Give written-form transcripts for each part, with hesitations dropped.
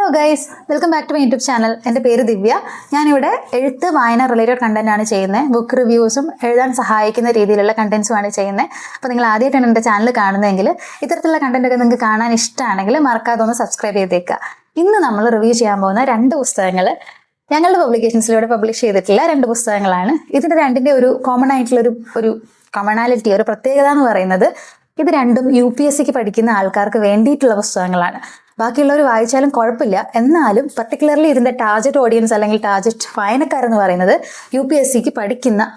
Hello guys, welcome back to my YouTube channel. എൻ്റെ പേര് ദിവ്യ. ഞാനിവിടെ എഴുത്ത് വായന റിലേറ്റഡ് കണ്ടന്റാണ് ചെയ്യുന്നത്. ബുക്ക് റിവ്യൂസും എഴുതാൻ സഹായിക്കുന്ന രീതിയിലുള്ള കണ്ടന്റ്സുമാണ് ചെയ്യുന്നത്. അപ്പോൾ നിങ്ങൾ ആദ്യമായിട്ടാണ് എൻ്റെ ചാനൽ കാണുന്നതെങ്കിൽ ഇത്തരത്തിലുള്ള കണ്ടന്റൊക്കെ നിങ്ങൾക്ക് കാണാൻ ഇഷ്ടമാണെങ്കിൽ മറക്കാതെ ഒന്ന് സബ്സ്ക്രൈബ് ചെയ്തേക്കുക. ഇന്ന് നമ്മൾ റിവ്യൂ ചെയ്യാൻ പോകുന്ന 2 പുസ്തകങ്ങൾ ഞങ്ങളുടെ പബ്ലിക്കേഷൻസിലൂടെ പബ്ലിഷ് ചെയ്തിട്ടുള്ള 2 പുസ്തകങ്ങളാണ്. ഇതിൻ്റെ രണ്ടിൻ്റെ ഒരു കോമൺ ആയിട്ടുള്ള ഒരു കോമണാലിറ്റി, ഒരു പ്രത്യേകത എന്ന് പറയുന്നത് ഇത് രണ്ടും UPSCക്ക് പഠിക്കുന്ന ആൾക്കാർക്ക് വേണ്ടിയിട്ടുള്ള പുസ്തകങ്ങളാണ്. ബാക്കിയുള്ളവർ വായിച്ചാലും കുഴപ്പമില്ല, എന്നാലും പർട്ടിക്കുലർലി ഇതിൻ്റെ ടാർജറ്റ് ഓഡിയൻസ് അല്ലെങ്കിൽ ടാർജറ്റ് വായനക്കാരെന്ന് പറയുന്നത് UPSCക്ക്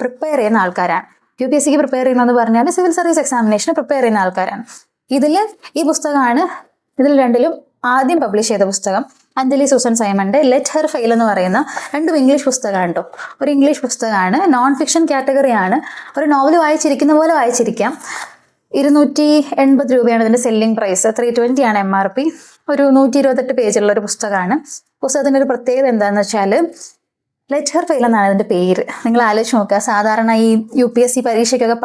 പ്രിപ്പയർ ചെയ്യുന്ന ആൾക്കാരാണ്. UPSCക്ക് പ്രിപ്പയർ ചെയ്യുന്നതെന്ന് പറഞ്ഞാൽ സിവിൽ സർവീസ് എക്സാമിനേഷന് പ്രിപ്പയർ ചെയ്യുന്ന ആൾക്കാരാണ്. ഈ പുസ്തകമാണ് ഇതിൽ രണ്ടിലും ആദ്യം പബ്ലിഷ് ചെയ്ത പുസ്തകം. അഞ്ജലി സൂസൻ സൈമന്റെ ലെറ്റ് ഹെർ ഫെയിൽ എന്ന് പറയുന്ന 2 ഇംഗ്ലീഷ് പുസ്തകമാണ് കേട്ടോ. ഒരു ഇംഗ്ലീഷ് പുസ്തകമാണ്, നോൺ ഫിക്ഷൻ കാറ്റഗറിയാണ്. ഒരു നോവൽ വായിച്ചിരിക്കുന്ന പോലെ വായിച്ചിരിക്കാം. 280 രൂപയാണ് ഇതിൻ്റെ സെല്ലിംഗ് പ്രൈസ്. 320 ആണ് MRP. ഒരു 128 പേജുള്ള ഒരു പുസ്തകമാണ്. പുസ്തകത്തിൻ്റെ ഒരു പ്രത്യേകത എന്താണെന്ന് വെച്ചാൽ ലെറ്റ് ഹെർ ഫെയിൽ എന്നാണ് ഇതിൻ്റെ പേര്. നിങ്ങൾ ആലോചിച്ച് നോക്കുക, സാധാരണ ഈ UPSC പരീക്ഷയ്ക്കൊക്കെ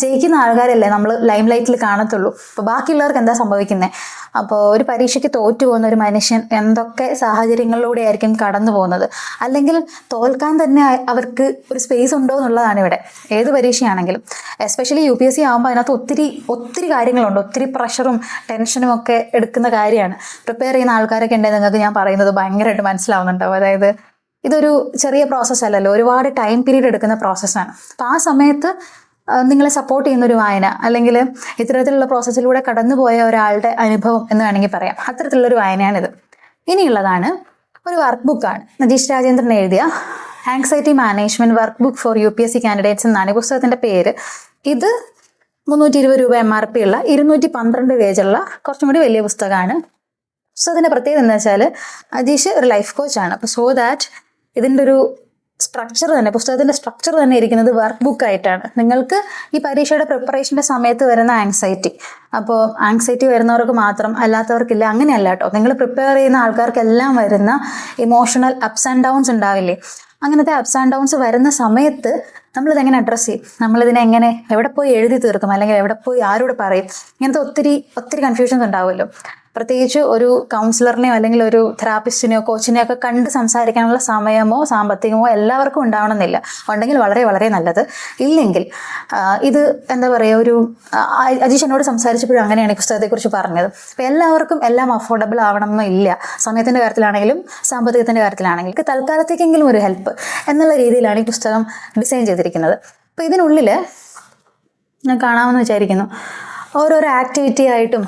ജയിക്കുന്ന ആൾക്കാരല്ലേ നമ്മൾ ലൈം ലൈറ്റിൽ കാണത്തുള്ളൂ. അപ്പോൾ ബാക്കിയുള്ളവർക്ക് എന്താ സംഭവിക്കുന്നത്? അപ്പോൾ ഒരു പരീക്ഷയ്ക്ക് തോറ്റു പോകുന്ന ഒരു മനുഷ്യൻ എന്തൊക്കെ സാഹചര്യങ്ങളിലൂടെ ആയിരിക്കും കടന്നു പോകുന്നത്, അല്ലെങ്കിൽ തോൽക്കാൻ തന്നെ അവർക്ക് ഒരു സ്പേസ് ഉണ്ടോ എന്നുള്ളതാണ് ഇവിടെ. ഏത് പരീക്ഷയാണെങ്കിലും എസ്പെഷ്യലി UPSC ആകുമ്പോൾ അതിനകത്ത് ഒത്തിരി കാര്യങ്ങളുണ്ട്. ഒത്തിരി പ്രഷറും ടെൻഷനും ഒക്കെ എടുക്കുന്ന കാര്യമാണ്. പ്രിപ്പയർ ചെയ്യുന്ന ആൾക്കാരൊക്കെ ഉണ്ടെങ്കിൽ നിങ്ങൾക്ക് ഞാൻ പറയുന്നത് ഭയങ്കരമായിട്ട് മനസ്സിലാവുന്നുണ്ടാവും. അതായത് ഇതൊരു ചെറിയ പ്രോസസ്സ് അല്ലല്ലോ, ഒരുപാട് ടൈം പീരീഡ് എടുക്കുന്ന പ്രോസസ്സാണ്. അപ്പോൾ ആ സമയത്ത് നിങ്ങളെ സപ്പോർട്ട് ചെയ്യുന്നൊരു വായന, അല്ലെങ്കിൽ ഇത്തരത്തിലുള്ള പ്രോസസ്സിലൂടെ കടന്നുപോയ ഒരാളുടെ അനുഭവം എന്ന് വേണമെങ്കിൽ പറയാം, അത്തരത്തിലുള്ളൊരു വായനയാണിത്. ഇനിയുള്ളതാണ് ഒരു വർക്ക് ബുക്കാണ്. നജീഷ് രാജേന്ദ്രൻ എഴുതിയ anxiety management work book for UPSC candidates എന്നാണ് പുസ്തകത്തിൻ്റെ പേര്. ഇത് 320 രൂപ MRP ഉള്ള 212 പേജുള്ള കുറച്ചും കൂടി വലിയ പുസ്തകമാണ്. പുസ്തകത്തിൻ്റെ പ്രത്യേകത എന്താ വെച്ചാൽ അജീഷ് ഒരു ലൈഫ് കോച്ചാണ്. അപ്പോൾ സോ ദാറ്റ് ഇതിൻ്റെ ഒരു പുസ്തകത്തിൻ്റെ സ്ട്രക്ചർ തന്നെ ഇരിക്കുന്നത് വർക്ക് ബുക്കായിട്ടാണ്. നിങ്ങൾക്ക് ഈ പരീക്ഷയുടെ പ്രിപ്പറേഷൻ്റെ സമയത്ത് വരുന്ന ആങ്സൈറ്റി വരുന്നവർക്ക് മാത്രം, അല്ലാത്തവർക്കില്ല, അങ്ങനെയല്ല കേട്ടോ. നിങ്ങൾ പ്രിപ്പയർ ചെയ്യുന്ന ആൾക്കാർക്കെല്ലാം വരുന്ന ഇമോഷണൽ അപ്സ് ആൻഡ് ഡൗൺസ് ഉണ്ടാവില്ലേ? അങ്ങനത്തെ അപ്സ് ആൻഡ് ഡൗൺസ് വരുന്ന സമയത്ത് നമ്മളിതെങ്ങനെ അഡ്രസ്സ് ചെയ്യും, നമ്മളിതിനെ എവിടെ പോയി എഴുതി തീർക്കും, അല്ലെങ്കിൽ എവിടെ പോയി ആരോട് പറയും, ഇങ്ങനത്തെ ഒത്തിരി കൺഫ്യൂഷൻസ് ഉണ്ടാവുമല്ലോ. പ്രത്യേകിച്ച് ഒരു കൗൺസിലറിനെയോ അല്ലെങ്കിൽ ഒരു തെറാപ്പിസ്റ്റിനെയോ കോച്ചിനെയോ ഒക്കെ കണ്ട് സംസാരിക്കാനുള്ള സമയമോ സാമ്പത്തികമോ എല്ലാവർക്കും ഉണ്ടാവണമെന്നില്ല. ഉണ്ടെങ്കിൽ വളരെ വളരെ നല്ലത്. ഇല്ലെങ്കിൽ ഇത് എന്താ പറയുക, അജീഷ് എന്നോട് സംസാരിച്ചപ്പോഴും അങ്ങനെയാണ് ഈ പുസ്തകത്തെക്കുറിച്ച് പറഞ്ഞത്. അപ്പോൾ എല്ലാവർക്കും എല്ലാം അഫോർഡബിൾ ആവണമെന്നോ ഇല്ല. സമയത്തിൻ്റെ കാര്യത്തിലാണെങ്കിലും സാമ്പത്തികത്തിൻ്റെ കാര്യത്തിലാണെങ്കിലും തൽക്കാലത്തേക്കെങ്കിലും ഒരു ഹെൽപ്പ് എന്നുള്ള രീതിയിലാണ് ഈ പുസ്തകം ഡിസൈൻ ചെയ്തിരിക്കുന്നത്. അപ്പോൾ ഇതിനുള്ളിൽ ഞാൻ കാണാമെന്ന് വിചാരിക്കുന്നു ഓരോരോ ആക്ടിവിറ്റി ആയിട്ടും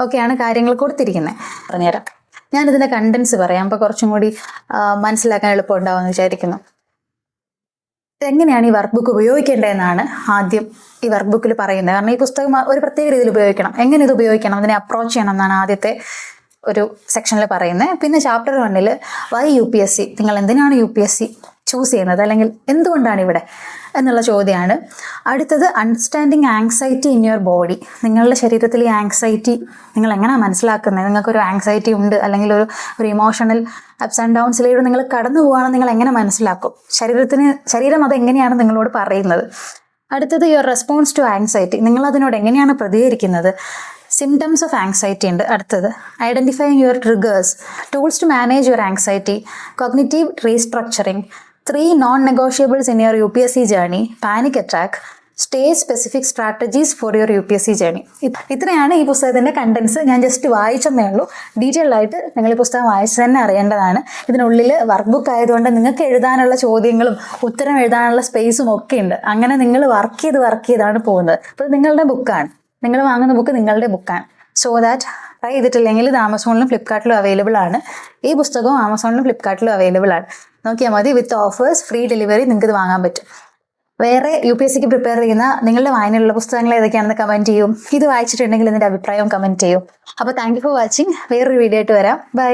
ഒക്കെയാണ് കാര്യങ്ങൾ കൊടുത്തിരിക്കുന്നത്. പറഞ്ഞുതരാം. ഞാനിതിൻ്റെ കണ്ടൻസ് പറയാം, അപ്പോൾ കുറച്ചും കൂടി മനസ്സിലാക്കാൻ എളുപ്പമുണ്ടാവുമെന്ന് വിചാരിക്കുന്നു. എങ്ങനെയാണ് ഈ വർക്ക് ബുക്ക് ഉപയോഗിക്കേണ്ടതെന്നാണ് ആദ്യം ഈ വർക്ക് ബുക്കിൽ പറയുന്നത്. കാരണം ഈ പുസ്തകം ഒരു പ്രത്യേക രീതിയിൽ ഉപയോഗിക്കണം, എങ്ങനെ ഇത് ഉപയോഗിക്കണം, അതിനെ അപ്രോച്ച് ചെയ്യണം എന്നാണ് ആദ്യത്തെ ഒരു സെക്ഷനിൽ പറയുന്നത്. പിന്നെ ചാപ്റ്റർ 1 വൈ UPSC, നിങ്ങൾ എന്തിനാണ് UPSC ചൂസ് ചെയ്യുന്നത്, അല്ലെങ്കിൽ എന്തുകൊണ്ടാണ് ഇവിടെ എന്നുള്ള ചോദ്യമാണ്. അടുത്തത് understanding anxiety in your body. നിങ്ങളുടെ ശരീരത്തിൽ ഈ ആങ്സൈറ്റി നിങ്ങൾ എങ്ങനെയാണ് മനസ്സിലാക്കുന്നത്? നിങ്ങൾക്കൊരു ആങ്സൈറ്റി ഉണ്ട്, അല്ലെങ്കിൽ ഒരു ഇമോഷണൽ അപ്സ് ആൻഡ് ഡൗൺസിലൂടെ നിങ്ങൾ കടന്നു പോവുകയാണെന്ന് നിങ്ങൾ എങ്ങനെ മനസ്സിലാക്കും? ശരീരം അതെങ്ങനെയാണ് നിങ്ങളോട് പറയുന്നത്? അടുത്തത് യുവർ റെസ്പോൺസ് ടു ആങ്സൈറ്റി, നിങ്ങൾ അതിനോട് എങ്ങനെയാണ് പ്രതികരിക്കുന്നത്? സിംറ്റംസ് ഓഫ് ആങ്സൈറ്റി ഉണ്ട്. അടുത്തത് identifying your triggers, tools to manage your anxiety, cognitive restructuring, 3 non-negotiables in your UPSC journey, panic attack, stay specific strategies for your UPSC journey. ഇത്രയാണ് ഈ പുസ്തകത്തിൻ്റെ contents. ഞാൻ ജസ്റ്റ് വായിച്ചെന്നേ ഉള്ളൂ. ഡീറ്റെയിൽഡ് ആയിട്ട് നിങ്ങൾ ഈ പുസ്തകം വായിച്ച് തന്നെ അറിയേണ്ടതാണ്. ഇതിനുള്ളിൽ വർക്ക് ബുക്ക് ആയതുകൊണ്ട് നിങ്ങൾക്ക് എഴുതാനുള്ള ചോദ്യങ്ങളും ഉത്തരം എഴുതാനുള്ള സ്പേസും ഒക്കെ ഉണ്ട്. അങ്ങനെ നിങ്ങൾ വർക്ക് ചെയ്താണ് പോകുന്നത്. അപ്പോൾ നിങ്ങളുടെ ബുക്കാണ്, നിങ്ങൾ വാങ്ങുന്ന ബുക്ക് നിങ്ങളുടെ ബുക്കാണ്. സോ ദാറ്റ് ട്രൈ ചെയ്തിട്ടില്ലെങ്കിൽ ഇത് ആമസോണിലും ഫ്ലിപ്കാർട്ടിലും അവൈലബിൾ ആണ്. ഈ പുസ്തകവും ആമസോണിലും ഫ്ലിപ്കാർട്ടിലും അവൈലബിൾ ആണ്. നോക്കിയാൽ മതി. വിത്ത് ഓഫേഴ്സ്, ഫ്രീ ഡെലിവറി നിങ്ങൾക്ക് ഇത് വാങ്ങാൻ പറ്റും. വേറെ UPSCക്ക് പ്രിപ്പയർ ചെയ്യുന്ന നിങ്ങളുടെ വായനയിലുള്ള പുസ്തകങ്ങൾ ഏതൊക്കെയാണെന്ന് കമൻറ്റ് ചെയ്യും. ഇത് വായിച്ചിട്ടുണ്ടെങ്കിൽ ഇതിൻ്റെ അഭിപ്രായവും കമൻറ്റ് ചെയ്യും. അപ്പോൾ താങ്ക് യു ഫോർ വാച്ചിങ്. വേറൊരു വീഡിയോ ആയിട്ട് വരാം. ബൈ.